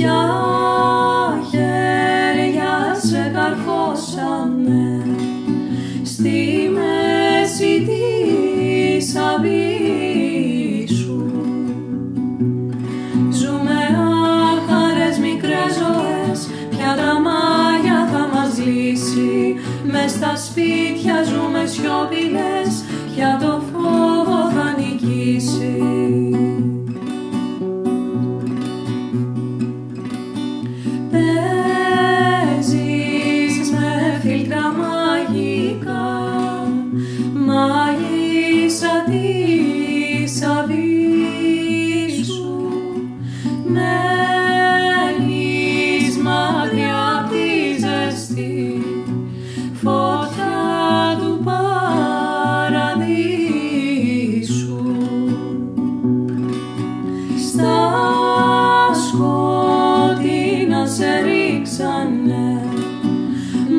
Ποια χέρια σε καρφώσανε στη μέση της αβύσσου. Ζούμε άχαρες μικρές ζωές, ποια τα μάγια θα μας λύσει. Μες στα σπίτια ζούμε σιωπηλές, ποια το φόβο θα νικήσει. Μάγισσα της αβύσσου, μένεις μακριά απ' τη ζεστή φωτιά του παραδείσου. Στα σκότεινα σε ρίξανε,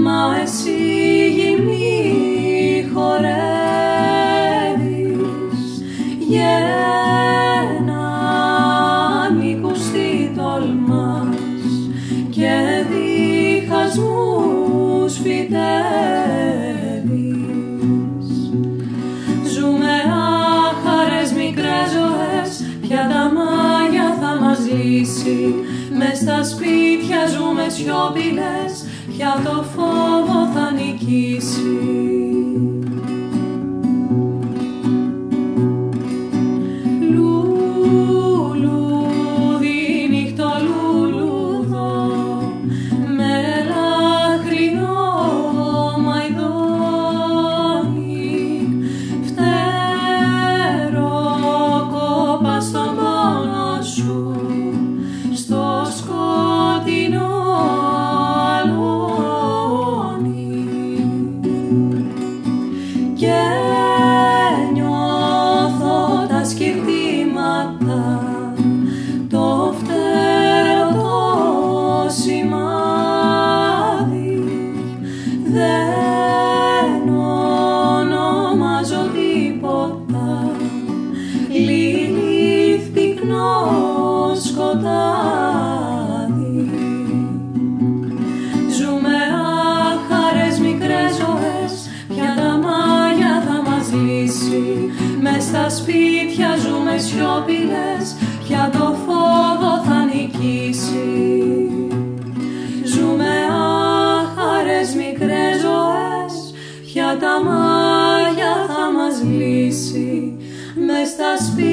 μα εσύ γυμνή χορεύεις. Έναν ακουστή τολμάς και διχασμούς φυτεύεις. Ζούμε άχαρες μικρές ζωές, ποια τα μάγια θα μας λύσει. Μες στα σπίτια ζούμε σιωπηλές, ποια το φόβο θα νικήσει. Και νιώθω τα σκυρτήματα, το φτερό το σημάδι. Δεν ονομάζω τίποτα, Λίλιθ πυκνό σκοτάδι. Ζούμε άχαρες μικρές ζωές, ποια τα μάγια θα μας λύσει. Μες στα σπίτια ζούμε σιωπηλές, ποια το φόβο θα νικήσει. Ζούμε άχαρες μικρές ζωές, ποια τα μάγια θα μας λύσει. Μες στα σπίτια